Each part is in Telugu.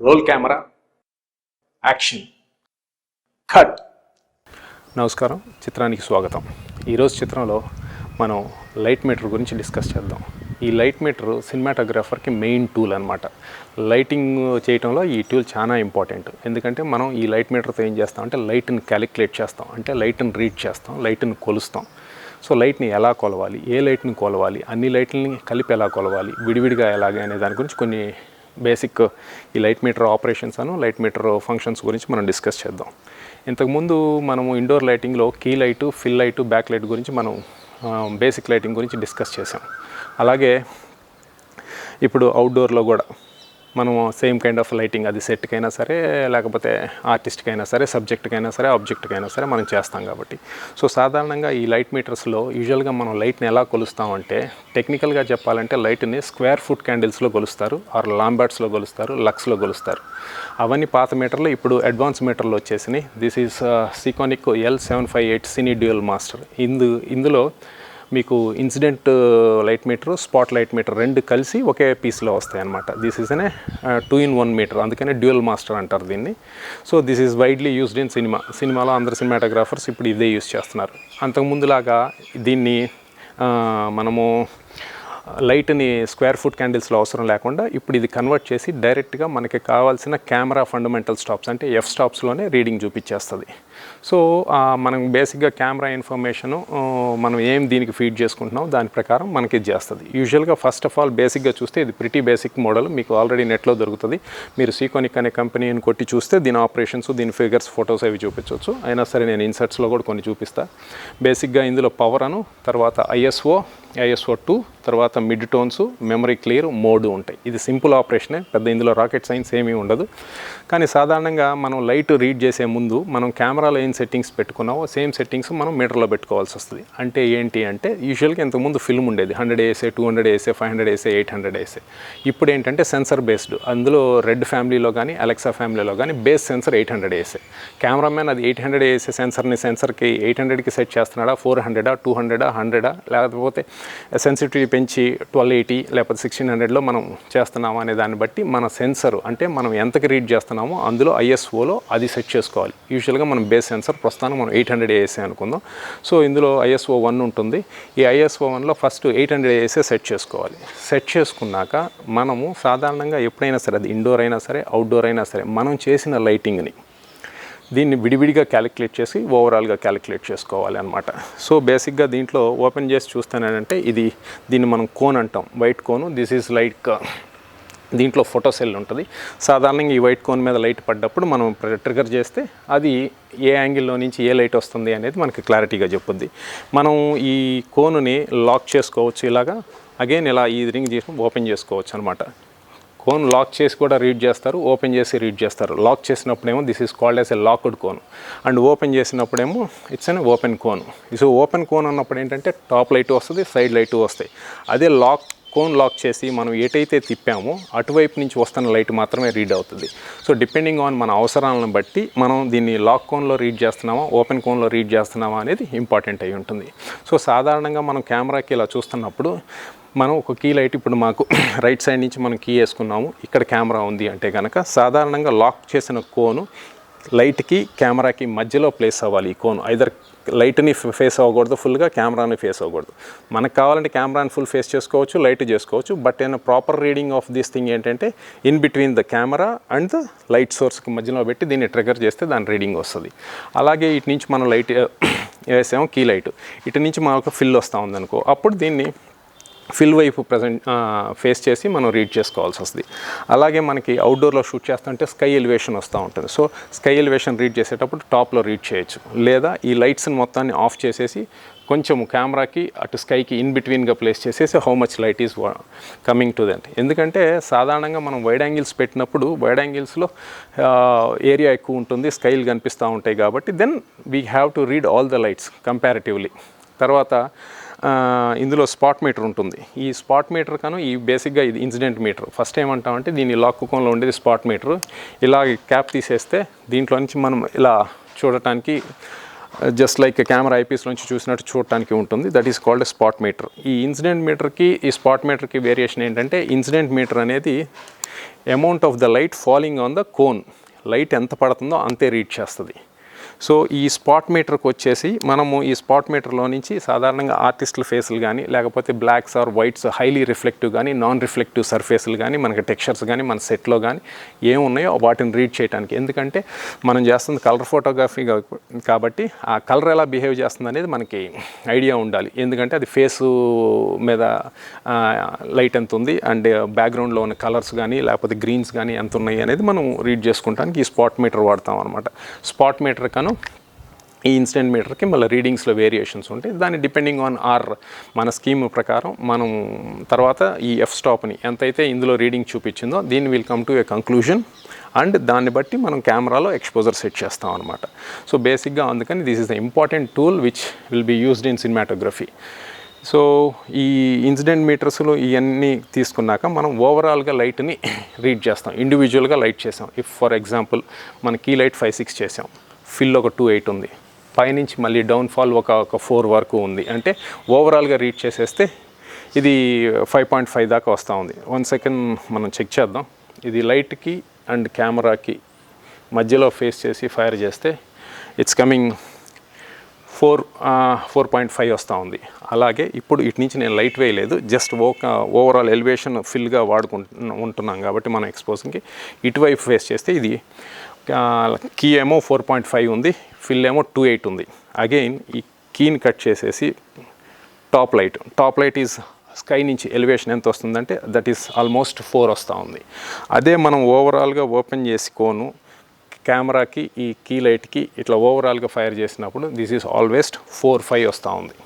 Roll camera, action, cut. నమస్కారం, చిత్రానికి స్వాగతం. ఈరోజు చిత్రంలో మనం లైట్ మీటర్ గురించి డిస్కస్ చేద్దాం. ఈ లైట్ మీటర్ సినిమాటోగ్రాఫర్కి మెయిన్ టూల్ అనమాట. లైటింగ్ చేయడంలో ఈ టూల్ చాలా ఇంపార్టెంట్. ఎందుకంటే మనం ఈ లైట్ మీటర్తో ఏం చేస్తాం అంటే లైట్ని క్యాలిక్యులేట్ చేస్తాం, అంటే లైట్ని రీడ్ చేస్తాం, లైట్ని కొలుస్తాం. సో లైట్ని ఎలా కొలవాలి, ఏ లైట్ని కొలవాలి, అన్ని లైట్లని కలిపి ఎలా కొలవాలి, విడివిడిగా ఎలాగే అనే దాని గురించి కొన్ని బేసిక్ ఈ light meter operations light meter functions గురించి మనం డిస్కస్ చేద్దాం. ఇంతకుముందు మనము ఇండోర్ లైటింగ్లో key light, fill light, back light గురించి మనం బేసిక్ లైటింగ్ గురించి డిస్కస్ చేసాం. అలాగే ఇప్పుడు అవుట్డోర్లో కూడా మనం సేమ్ కైండ్ ఆఫ్ లైటింగ్, అది సెట్కైనా సరే, లేకపోతే ఆర్టిస్ట్కైనా సరే, సబ్జెక్ట్కైనా సరే, ఆబ్జెక్ట్కైనా సరే మనం చేస్తాం కాబట్టి. సో సాధారణంగా ఈ లైట్ మీటర్స్లో యూజువల్గా మనం లైట్ని ఎలా కొలుస్తామంటే, టెక్నికల్గా చెప్పాలంటే లైట్ని స్క్వేర్ ఫుట్ క్యాండిల్స్లో కొలుస్తారు, ఆర్ లాంబార్డ్స్లో కొలుస్తారు, లక్స్లో కొలుస్తారు. అవన్నీ పాత మీటర్లు. ఇప్పుడు అడ్వాన్స్ మీటర్లు వచ్చేసినాయి. This is Sekonic L758 cine dual master. ఇందులో మీకు incident light meter, spot light meter రెండు కలిసి ఒకే పీస్లో వస్తాయి అన్నమాట. దిస్ ఈజ్ అనే 2-in-1 మీటర్, అందుకనే డ్యూయల్ మాస్టర్ అంటారు దీన్ని. So this is widely used in సినిమాలో అందరు సినిమాటోగ్రాఫర్స్ ఇప్పుడు ఇదే యూజ్ చేస్తున్నారు. అంతకుముందులాగా దీన్ని మనము లైట్ని స్క్వేర్ ఫుట్ క్యాండిల్స్లో అవసరం లేకుండా ఇప్పుడు ఇది కన్వర్ట్ చేసి డైరెక్ట్గా మనకి కావాల్సిన కెమెరా ఫండమెంటల్ స్టాప్స్ అంటే ఎఫ్ స్టాప్స్లోనే రీడింగ్ చూపించేస్తుంది. సో మనం బేసిక్గా కెమెరా ఇన్ఫర్మేషను మనం ఏం దీనికి ఫీడ్ చేసుకుంటున్నాం దాని ప్రకారం మనకి ఇది చేస్తుంది. యూజువల్గా ఫస్ట్ ఆఫ్ ఆల్ బేసిక్గా చూస్తే ఇది ప్రిటీ బేసిక్ మోడల్, మీకు ఆల్రెడీ నెట్లో దొరుకుతుంది. మీరు సీకోనిక్ అనే కంపెనీని కొట్టి చూస్తే దీని ఆపరేషన్స్, దీని ఫిగర్స్, ఫొటోస్ అవి చూపించవచ్చు. అయినా సరే నేను ఇన్సర్ట్స్లో కూడా కొన్ని చూపిస్తాను. బేసిక్గా ఇందులో పవర్ తర్వాత ISO2, తర్వాత mid tones, memory clear, mode ఉంటాయి. ఇది సింపుల్ ఆపరేషనే, పెద్ద ఇందులో రాకెట్ సైన్స్ ఏమీ ఉండదు. కానీ సాధారణంగా మనం లైట్ రీడ్ చేసే ముందు మనం కెమెరాలో ఏం సెట్టింగ్స్ పెట్టుకున్నామో సేమ్ సెట్టింగ్స్ మనం మీటర్లో పెట్టుకోవాల్సి వస్తుంది. అంటే ఏంటి అంటే యూజువల్గా ఇంతకుముందు ఫిల్మ్ ఉండేది 100 ASA, 200 ASA, 500 ASA, 800 ASA. ఇప్పుడు ఏంటంటే సెన్సర్ బేస్డ్. అందులో రెడ్ ఫ్యామిలీలో కానీ అలెక్సా ఫ్యామిలీలో కానీ బేస్ సెన్సర్ 800 ASA. కెమెరామ్యాన్ అది 800 ASA సెన్సర్కి 800కి సెట్ చేస్తున్నాడా, 400, 200, 100, లేకపోతే సెన్సిటివిటీ పెంచి 1280 లేకపోతే 1600లో మనం చేస్తున్నాము అనే దాన్ని బట్టి మన సెన్సర్ అంటే మనం ఎంతకి రీడ్ చేస్తున్నామో అందులో ISOలో అది సెట్ చేసుకోవాలి. యూజువల్గా మనం బేస్ సెన్సర్ ప్రస్తుతానికి మనం 800 ASA అనుకుందాం. సో ఇందులో ISO1 ఉంటుంది. ఈ ISO1లో ఫస్ట్ 800 ASA సెట్ చేసుకోవాలి. సెట్ చేసుకున్నాక మనము సాధారణంగా ఎప్పుడైనా సరే, అది ఇండోర్ అయినా సరే, అవుట్డోర్ అయినా సరే, మనం చేసిన లైటింగ్ని దీన్ని విడివిడిగా క్యాలిక్యులేట్ చేసి ఓవరాల్గా క్యాలిక్యులేట్ చేసుకోవాలి అనమాట. సో బేసిక్గా దీంట్లో ఓపెన్ చేసి చూస్తానంటే దీన్ని మనం కోన్ అంటాం, వైట్ కోను. దిస్ ఈజ్ లైక్ దీంట్లో ఫోటో సెల్ ఉంటుంది. సాధారణంగా ఈ వైట్ కోన్ మీద లైట్ పడ్డప్పుడు మనం ట్రిగర్ చేస్తే అది ఏ యాంగిల్లో నుంచి ఏ లైట్ వస్తుంది అనేది మనకి క్లారిటీగా చెప్పుద్ది. మనం ఈ కోనుని లాక్ చేసుకోవచ్చు, ఇలాగా అగైన్ ఇలా ఈ రింగ్ చేసి ఓపెన్ చేసుకోవచ్చు అనమాట. కోన్ లాక్ చేసి కూడా రీడ్ చేస్తారు, ఓపెన్ చేసి రీడ్ చేస్తారు. లాక్ చేసినప్పుడేమో this is called as a locked cone, and open చేసినప్పుడేమో it's an open cone. So open cone అన్నప్పుడు ఏంటంటే టాప్ లైట్ వస్తుంది, సైడ్ లైట్ వస్తాయి. అదే కోన్ లాక్ చేసి మనం ఎటైతే తిప్పామో అటువైపు నుంచి వస్తున్న లైట్ మాత్రమే రీడ్ అవుతుంది. సో డిపెండింగ్ ఆన్ మన అవసరాలను బట్టి మనం దీన్ని లాక్ కోన్లో రీడ్ చేస్తున్నామా, ఓపెన్ కోన్లో రీడ్ చేస్తున్నామా అనేది ఇంపార్టెంట్ అయి ఉంటుంది. సో సాధారణంగా మనం కెమెరాకి ఇలా చూస్తున్నప్పుడు మనం ఒక కీ లైట్, ఇప్పుడు మాకు రైట్ సైడ్ నుంచి మనం కీ వేసుకున్నాము, ఇక్కడ కెమెరా ఉంది అంటే కనుక సాధారణంగా లాక్ చేసిన కోను లైట్కి కెమెరాకి మధ్యలో ప్లేస్ అవ్వాలి. ఈ కోను ఐదర్ లైట్ని ఫేస్ అవ్వకూడదు, ఫుల్గా కెమెరాని ఫేస్ అవ్వకూడదు. మనకు కావాలంటే కెమెరాని ఫుల్ ఫేస్ చేసుకోవచ్చు, లైట్ చేసుకోవచ్చు. బట్ ఏమైనా proper reading of this thing ఏంటంటే in between the camera and the light సోర్స్కి మధ్యలో పెట్టి దీన్ని ట్రిగర్ చేస్తే దాని రీడింగ్ వస్తుంది. అలాగే ఇటు నుంచి మనం లైట్ వేసాము, కీ లైట్, ఇటు నుంచి మనకు ఫిల్ వస్తూ ఉందనుకో, అప్పుడు దీన్ని ఫిల్ వైపు ఫేస్ చేసి మనం రీడ్ చేసుకోవాల్సి వస్తుంది. అలాగే మనకి అవుట్డోర్లో షూట్ చేస్తుంటే స్కై ఎలివేషన్ వస్తూ ఉంటుంది. సో స్కై ఎలివేషన్ రీడ్ చేసేటప్పుడు టాప్లో రీడ్ చేయొచ్చు, లేదా ఈ లైట్స్ని మొత్తాన్ని ఆఫ్ చేసేసి కొంచెం కెమెరాకి అటు స్కైకి ఇన్ బిట్వీన్గా ప్లేస్ చేసేసి how much light is coming to that. ఎందుకంటే సాధారణంగా మనం వైడ్ యాంగిల్స్ పెట్టినప్పుడు వైడ్ యాంగిల్స్లో ఏరియా ఎక్కువ ఉంటుంది, స్కైలు కనిపిస్తూ ఉంటాయి కాబట్టి then we have to read all the lights comparatively. తర్వాత ఇందులో స్పాట్ మీటర్ ఉంటుంది. ఈ స్పాట్ మీటర్ కను ఈ బేసిక్గా ఇది ఇన్సిడెంట్ మీటర్. ఫస్ట్ ఏమంటామంటే దీన్ని లాక్ కోన్లో ఉండేది స్పాట్ మీటర్. ఇలా క్యాప్ తీసేస్తే దీంట్లో నుంచి మనం ఇలా చూడటానికి జస్ట్ లైక్ కెమెరా ఐపీస్ నుంచి చూసినట్టు చూడటానికి ఉంటుంది. That is called spot meter. ఈ ఇన్సిడెంట్ మీటర్కి ఈ స్పాట్ మీటర్కి వేరియేషన్ ఏంటంటే, ఇన్సిడెంట్ మీటర్ అనేది amount of the light falling on the cone, light ఎంత పడుతుందో అంతే రీడ్ చేస్తుంది. సో ఈ స్పాట్ మీటర్కి వచ్చేసి మనము ఈ స్పాట్ మీటర్లో నుంచి సాధారణంగా ఆర్టిస్టుల ఫేసులు కానీ, లేకపోతే blacks or whites, highly reflective కానీ, నాన్ రిఫ్లెక్టివ్ సర్ఫేసులు కానీ, మనకి టెక్స్చర్స్ కానీ మన సెట్లో కానీ ఏమున్నాయో వాటిని రీడ్ చేయడానికి. ఎందుకంటే మనం చేస్తుంది కలర్ ఫోటోగ్రఫీ కాబట్టి ఆ కలర్ ఎలా బిహేవ్ చేస్తుంది అనేది మనకి ఐడియా ఉండాలి. ఎందుకంటే అది ఫేసు మీద లైట్ ఎంత ఉంది అండ్ బ్యాక్గ్రౌండ్లో ఉన్న కలర్స్ కానీ లేకపోతే గ్రీన్స్ కానీ ఎంత ఉన్నాయి అనేది మనం రీడ్ చేసుకుంటానికి ఈ స్పాట్ మీటర్ వాడతాం అనమాట. స్పాట్ మీటర్ కను ఈ ఇన్సిడెంట్ మీటర్కి మళ్ళీ రీడింగ్స్లో వేరియేషన్స్ ఉంటాయి. దాన్ని డిపెండింగ్ ఆన్ మన స్కీమ్ ప్రకారం మనం తర్వాత ఈ ఎఫ్ స్టాప్ని ఎంతైతే ఇందులో రీడింగ్ చూపించిందో దీన్ని will come to a conclusion and దాన్ని బట్టి మనం కెమెరాలో ఎక్స్పోజర్ సెట్ చేస్తాం అనమాట. సో బేసిక్గా అందుకని this is the important tool which will be used in cinematography. So ఈ ఇన్సిడెంట్ మీటర్స్లో ఇవన్నీ తీసుకున్నాక మనం ఓవరాల్గా లైట్ని రీడ్ చేస్తాం, ఇండివిజువల్గా లైట్ చేసాం. ఇఫ్ ఫర్ ఎగ్జాంపుల్ మన కీ లైట్ 5-6 చేసాం, ఫిల్ ఒక 2-8 ఉంది, పైనుంచి మళ్ళీ డౌన్ఫాల్ ఒక 4 వరకు ఉంది అంటే ఓవరాల్గా రీడ్ చేసేస్తే ఇది 5.5 దాకా వస్తూ ఉంది. 1 సెకండ్ మనం చెక్ చేద్దాం. ఇది లైట్కి అండ్ కెమెరాకి మధ్యలో ఫేస్ చేసి ఫైర్ చేస్తే ఇట్స్ కమింగ్ 4.5 వస్తూ ఉంది. అలాగే ఇప్పుడు ఇటు నుంచి నేను లైట్ వేయలేదు, జస్ట్ ఓవరాల్ ఎలివేషన్ ఫిల్గా ఉంటున్నాం కాబట్టి మనం ఎక్స్పోజింగ్కి ఇటువైపు ఫేస్ చేస్తే ఇది కీ ఏమో 4.5 ఉంది, ఫిల్ ఏమో 2.8 ఉంది. అగైన్ ఈ కీని కట్ చేసేసి టాప్ లైట్ ఈజ్ స్కై నుంచి ఎలివేషన్ ఎంత వస్తుందంటే దట్ ఈస్ ఆల్మోస్ట్ 4 వస్తూ ఉంది. అదే మనం ఓవరాల్గా ఓపెన్ చేసి కోను కెమెరాకి ఈ కీ లైట్కి ఇట్లా ఓవరాల్గా ఫైర్ చేసినప్పుడు దిస్ ఈజ్ ఆల్వేస్ 4.5 వస్తూ ఉంది.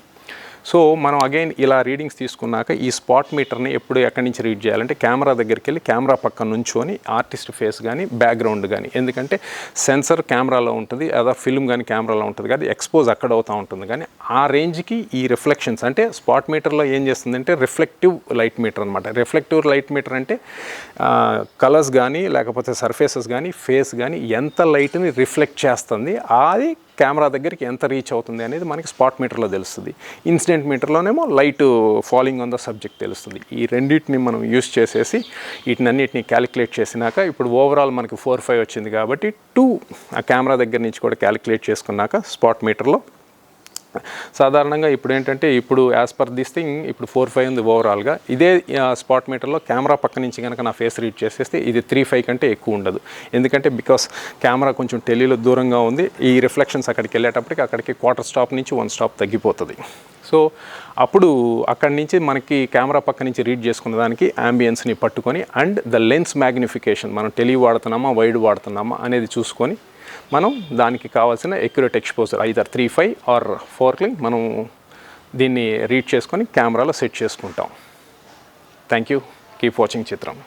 సో మనం అగైన్ ఇలా రీడింగ్స్ తీసుకున్నాక ఈ స్పాట్ మీటర్ని ఎప్పుడు ఎక్కడి నుంచి రీడ్ చేయాలంటే కెమెరా దగ్గరికి వెళ్ళి కెమెరా పక్కన నుంచొని ఆర్టిస్ట్ ఫేస్ కానీ బ్యాక్గ్రౌండ్ కానీ, ఎందుకంటే సెన్సర్ కెమెరాలో ఉంటుంది, అదే ఫిల్మ్ కానీ కెమెరాలో ఉంటుంది కానీ ఎక్స్పోజ్ అక్కడ అవుతూ ఉంటుంది. కానీ ఆ రేంజ్కి ఈ రిఫ్లెక్షన్స్ అంటే స్పాట్ మీటర్లో ఏం చేస్తుందంటే రిఫ్లెక్టివ్ లైట్ మీటర్ అనమాట. రిఫ్లెక్టివ్ లైట్ మీటర్ అంటే కలర్స్ కానీ లేకపోతే సర్ఫేసెస్ కానీ ఫేస్ కానీ ఎంత లైట్ని రిఫ్లెక్ట్ చేస్తుంది, అది కెమెరా దగ్గరికి ఎంత రీచ్ అవుతుంది అనేది మనకి స్పాట్ మీటర్లో తెలుస్తుంది. ఇన్సిడెంట్ మీటర్లోనేమో light falling on the subject తెలుస్తుంది. ఈ రెండింటిని మనం యూస్ చేసేసి వీటినన్నిటిని క్యాలిక్యులేట్ చేసినాక ఇప్పుడు ఓవరాల్ మనకి 4.5 వచ్చింది కాబట్టి 2 ఆ కెమెరా దగ్గర నుంచి కూడా క్యాలిక్యులేట్ చేసుకున్నాక స్పాట్ మీటర్లో సాధారణంగా ఇప్పుడు ఏంటంటే ఇప్పుడు యాజ్ పర్ దిస్ థింగ్ ఇప్పుడు 4.5 ఉంది ఓవరాల్గా. ఇదే స్పాట్ మీటర్లో కెమెరా పక్క నుంచి కనుక నా ఫేస్ రీడ్ చేసేస్తే ఇది 3.5 కంటే ఎక్కువ ఉండదు. ఎందుకంటే బికాస్ కెమెరా కొంచెం టెలీలో దూరంగా ఉంది, ఈ రిఫ్లెక్షన్స్ అక్కడికి వెళ్ళేటప్పటికి అక్కడికి 1/4 స్టాప్ నుంచి 1 స్టాప్ తగ్గిపోతుంది. సో అప్పుడు అక్కడి నుంచి మనకి కెమెరా పక్క నుంచి రీడ్ చేసుకున్న దానికి యాంబియన్స్ని పట్టుకొని అండ్ ద లెన్స్ మ్యాగ్నిఫికేషన్ మనం టెలీ వాడుతున్నామా వైడ్ వాడుతున్నామా అనేది చూసుకొని మనం దానికి కావాల్సిన ఎక్యురేట్ ఎక్స్పోజర్ ఐదర్ 3.5 ఆర్ 4కి మనం దీన్ని రీడ్ చేసుకొని కెమెరాలో సెట్ చేసుకుంటాం. Thank you. కీప్ వాచింగ్ చిత్రం.